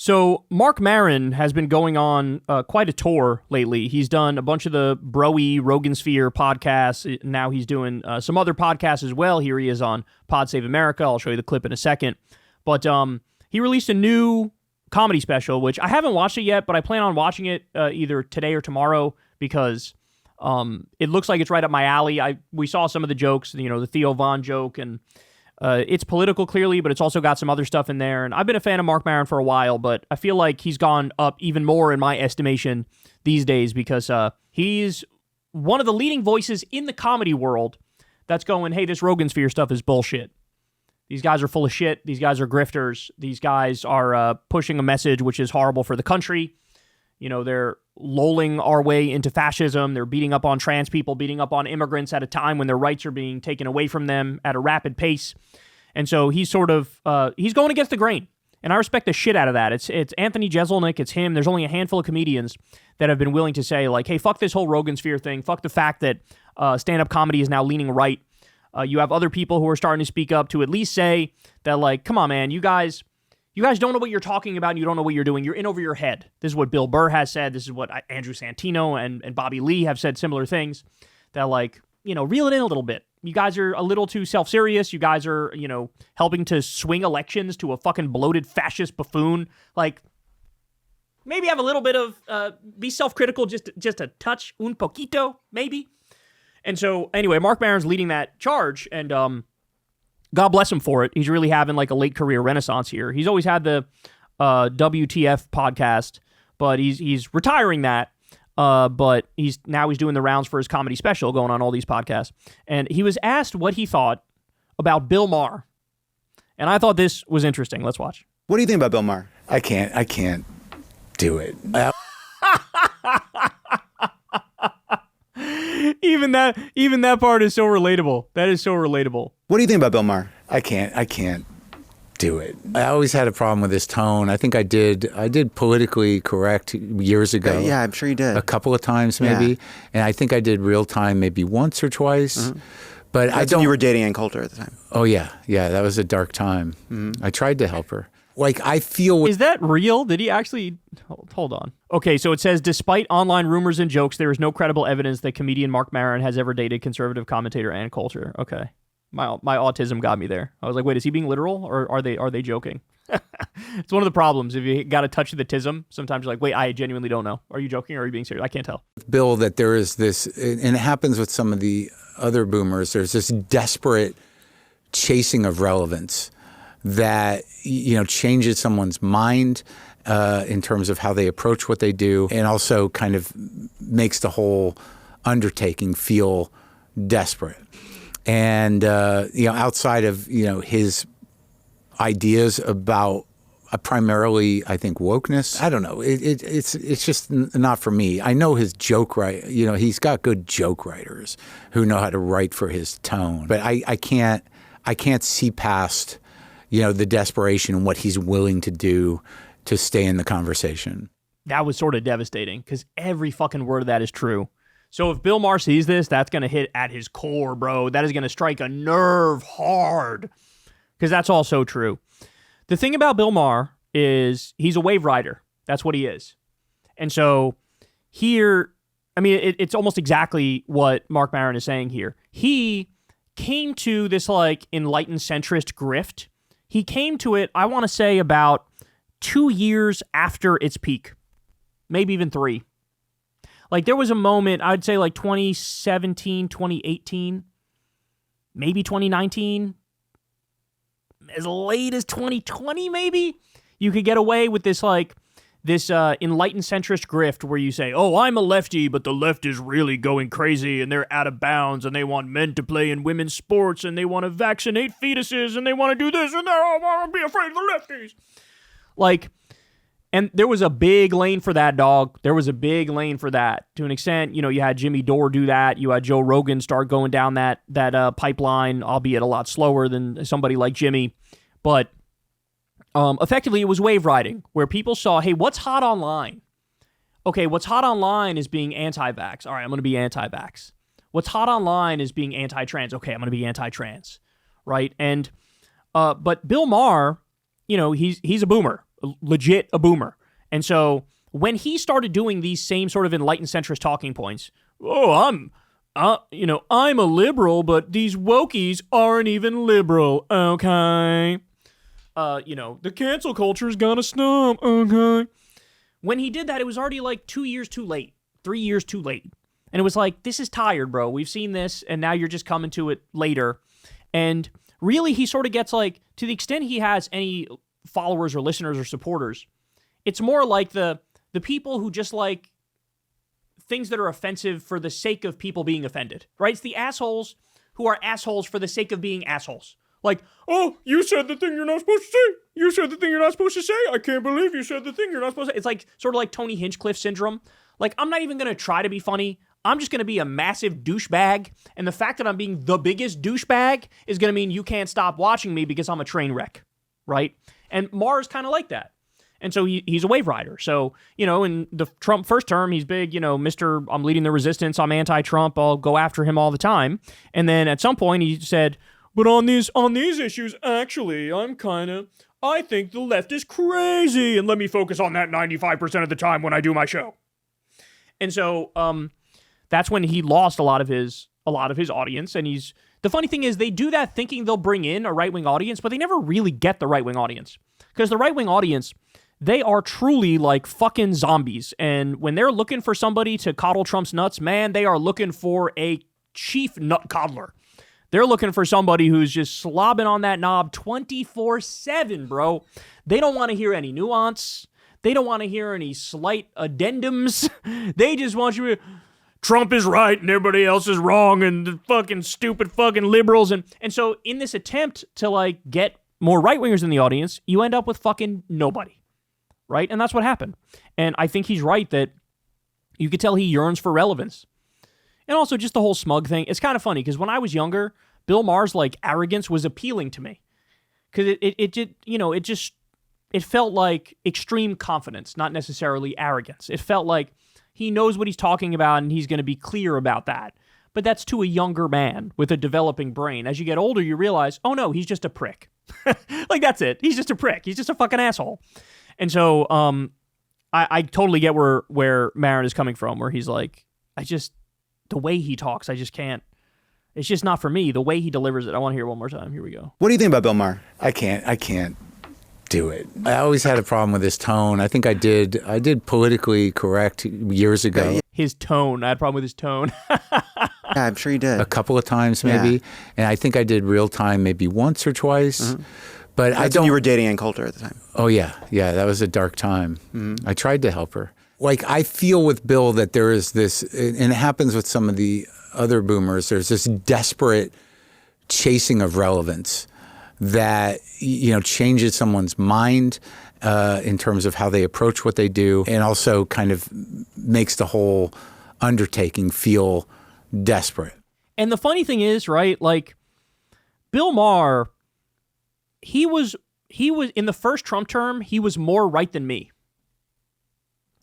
So Marc Maron has been going on quite a tour lately. He's done a bunch of the Bro-y Rogan Sphere podcasts. Now he's doing some other podcasts as well. Here he is on Pod Save America. I'll show you the clip in a second. But he released a new comedy special, which I haven't watched it yet, but I plan on watching it either today or tomorrow because it looks like it's right up my alley. We saw some of the jokes, the Theo Von joke, and it's political clearly, but it's also got some other stuff in there. And I've been a fan of Marc Maron for a while, but I feel like he's gone up even more in my estimation these days because he's one of the leading voices in the comedy world that's going, hey, this Rogan Sphere stuff is bullshit. These guys are full of shit. These guys are grifters. These guys are pushing a message which is horrible for the country. They're lulling our way into fascism. They're beating up on trans people, beating up on immigrants at a time when their rights are being taken away from them at a rapid pace. And so he's sort of, he's going against the grain. And I respect the shit out of that. It's Anthony Jeselnik, it's him. There's only a handful of comedians that have been willing to say, like, hey, fuck this whole Rogan Sphere thing. Fuck the fact that stand-up comedy is now leaning right. You have other people who are starting to speak up to at least say that, like, come on, man, you guys don't know what you're talking about and you don't know what you're doing. You're in over your head. This is what Bill Burr has said. This is what Andrew Santino and Bobby Lee have said similar things that, like, reel it in a little bit. You guys are a little too self-serious. You guys are, helping to swing elections to a fucking bloated fascist buffoon. Like, maybe have a little bit of, be self-critical, just a touch, un poquito, maybe. And so, anyway, Marc Maron's leading that charge, and God bless him for it. He's really having like a late career renaissance here. He's always had the WTF podcast, but he's retiring that. But he's doing the rounds for his comedy special, going on all these podcasts. And he was asked what he thought about Bill Maher, and I thought this was interesting. Let's watch. What do you think about Bill Maher? I can't do it. Even that part is so relatable. That is so relatable. What do you think about Bill Maher? I can't do it. I always had a problem with his tone. I think I did politically correct years ago. Yeah, I'm sure you did. A couple of times maybe. Yeah. And I think I did real time maybe once or twice. Mm-hmm. But that's I don't. When you were dating Ann Coulter at the time. Oh yeah, that was a dark time. Mm-hmm. I tried to help her. Like, I feel... Is that real? Did he actually... Hold on. Okay, so it says, despite online rumors and jokes, there is no credible evidence that comedian Marc Maron has ever dated conservative commentator Ann Coulter. Okay. My autism got me there. I was like, wait, is he being literal, or are they joking? It's one of the problems. If you got to touch the tism, sometimes you're like, wait, I genuinely don't know. Are you joking or are you being serious? I can't tell. Bill, that there is this... And it happens with some of the other boomers. There's this desperate chasing of relevance that changes someone's mind in terms of how they approach what they do, and also kind of makes the whole undertaking feel desperate. And outside of his ideas about primarily, I think, wokeness, I don't know. It's just not for me. I know his joke he's got good joke writers who know how to write for his tone, but I can't see past the desperation and what he's willing to do to stay in the conversation. That was sort of devastating because every fucking word of that is true. So if Bill Maher sees this, that's going to hit at his core, bro. That is going to strike a nerve hard because that's all so true. The thing about Bill Maher is he's a wave rider. That's what he is. And so here, I mean, it's almost exactly what Marc Maron is saying here. He came to this like enlightened centrist grift. He came to it, I want to say, about 2 years after its peak, maybe even 3. Like, there was a moment, I'd say like 2017, 2018, maybe 2019, as late as 2020, maybe, you could get away with this enlightened centrist grift where you say, oh, I'm a lefty, but the left is really going crazy and they're out of bounds and they want men to play in women's sports and they want to vaccinate fetuses and they want to do this and they're all want to be afraid of the lefties. Like, and there was a big lane for that, dog. There was a big lane for that. To an extent, you had Jimmy Dore do that. You had Joe Rogan start going down that pipeline, albeit a lot slower than somebody like Jimmy. But effectively, it was wave riding, where people saw, hey, what's hot online? Okay, what's hot online is being anti-vax. All right, I'm going to be anti-vax. What's hot online is being anti-trans. Okay, I'm going to be anti-trans, right? And but Bill Maher, he's a boomer. legit a boomer. And so when he started doing these same sort of enlightened centrist talking points, I'm a liberal, but these wokies aren't even liberal, okay? The cancel culture's gotta stop, okay? When he did that, it was already like 2 years too late, 3 years too late. And it was like, this is tired, bro. We've seen this, and now you're just coming to it later. And really, he sort of gets like, to the extent he has any followers or listeners or supporters, it's more like the people who just like things that are offensive for the sake of people being offended, right? It's the assholes who are assholes for the sake of being assholes. Like, oh, you said the thing you're not supposed to say. You said the thing you're not supposed to say. I can't believe you said the thing you're not supposed to say. It's like sort of like Tony Hinchcliffe syndrome. Like, I'm not even going to try to be funny. I'm just going to be a massive douchebag. And the fact that I'm being the biggest douchebag is going to mean you can't stop watching me because I'm a train wreck, right? And Maher is kind of like that. And so he's a wave rider. So, in the Trump first term, he's big, Mr. I'm leading the resistance. I'm anti-Trump. I'll go after him all the time. And then at some point he said, but on these issues, actually, I think the left is crazy. And let me focus on that 95% of the time when I do my show. And so that's when he lost a lot of his audience. And the funny thing is they do that thinking they'll bring in a right-wing audience, but they never really get the right-wing audience. Because the right-wing audience, they are truly like fucking zombies. And when they're looking for somebody to coddle Trump's nuts, man, they are looking for a chief nut coddler. They're looking for somebody who's just slobbing on that knob 24/7, bro. They don't want to hear any nuance. They don't want to hear any slight addendums. They just want you to, Trump is right and everybody else is wrong and the fucking stupid fucking liberals. And so in this attempt to like get more right-wingers in the audience, you end up with fucking nobody. Right? And that's what happened. And I think he's right that you could tell he yearns for relevance. And also just the whole smug thing. It's kind of funny because when I was younger, Bill Maher's like arrogance was appealing to me. Because it felt like extreme confidence, not necessarily arrogance. It felt like he knows what he's talking about and he's going to be clear about that. But that's to a younger man with a developing brain. As you get older, you realize, oh no, he's just a prick. Like that's it. He's just a prick. He's just a fucking asshole. And so I totally get where Maron is coming from, where he's like, the way he talks, I just can't. It's just not for me. The way he delivers it. I want to hear it one more time. Here we go. What do you think about Bill Maher? I can't do it. I always had a problem with his tone. I think I did politically correct years ago. Yeah. His tone. I had a problem with his tone. Yeah, I'm sure you did. A couple of times maybe. Yeah. And I think I did real time maybe once or twice. Mm-hmm. But I don't. You were dating Ann Coulter at the time. Oh yeah, that was a dark time. Mm-hmm. I tried to help her. Like I feel with Bill that there is this, and it happens with some of the other boomers. There's this desperate chasing of relevance that changes someone's mind in terms of how they approach what they do, and also kind of makes the whole undertaking feel desperate. And the funny thing is, right? Like Bill Maher. He was in the first Trump term, he was more right than me.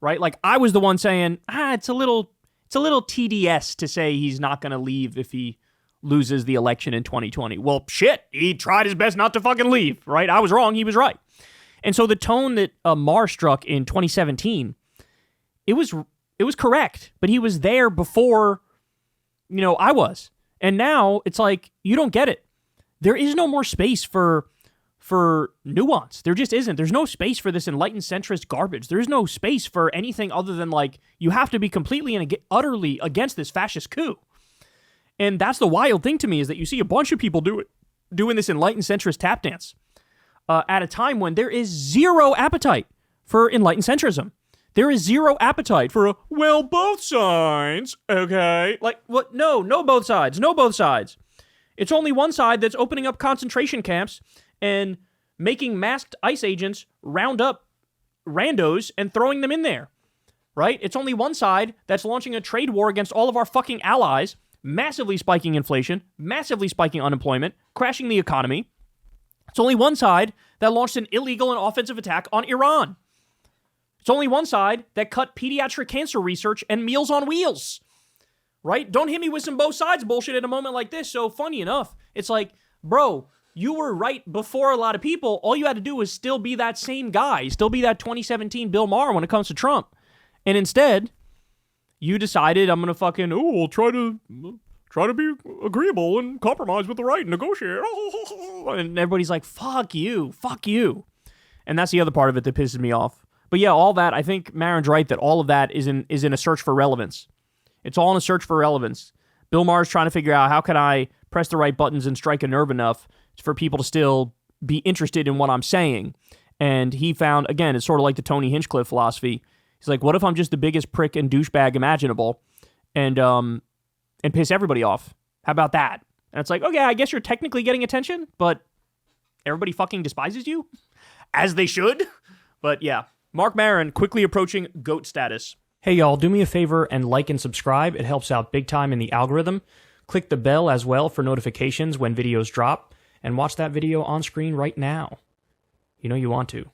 Right? Like I was the one saying, it's a little TDS to say he's not going to leave if he loses the election in 2020. Well, shit, he tried his best not to fucking leave, right? I was wrong, he was right. And so the tone that Maher struck in 2017, it was correct, but he was there before, I was. And now it's like, you don't get it. There is no more space for nuance. There just isn't. There's no space for this enlightened centrist garbage. There's no space for anything other than like, you have to be completely and utterly against this fascist coup. And that's the wild thing to me is that you see a bunch of people doing this enlightened centrist tap dance at a time when there is zero appetite for enlightened centrism. There is zero appetite for both sides, okay? Like, what? No, both sides. No, both sides. It's only one side that's opening up concentration camps and making masked ICE agents round up randos and throwing them in there, right? It's only one side that's launching a trade war against all of our fucking allies, massively spiking inflation, massively spiking unemployment, crashing the economy. It's only one side that launched an illegal and offensive attack on Iran. It's only one side that cut pediatric cancer research and Meals on Wheels, right? Don't hit me with some both sides bullshit at a moment like this. So funny enough, it's like, bro, You were right before a lot of people. All you had to do was still be that same guy, still be that 2017 Bill Maher when it comes to Trump. And instead, you decided I'm going to try to be agreeable and compromise with the right and negotiate. And everybody's like, fuck you. And that's the other part of it that pisses me off. But yeah, all that, I think Maron's right that all of that is in a search for relevance. It's all in a search for relevance. Bill Maher's trying to figure out how can I press the right buttons and strike a nerve enough for people to still be interested in what I'm saying. And he found, again, it's sort of like the Tony Hinchcliffe philosophy. He's like, what if I'm just the biggest prick and douchebag imaginable and piss everybody off? How about that? And it's like, okay, I guess you're technically getting attention, but everybody fucking despises you, as they should. But yeah, Marc Maron quickly approaching GOAT status. Hey y'all, do me a favor and like and subscribe. It helps out big time in the algorithm. Click the bell as well for notifications when videos drop, and watch that video on screen right now. You know you want to.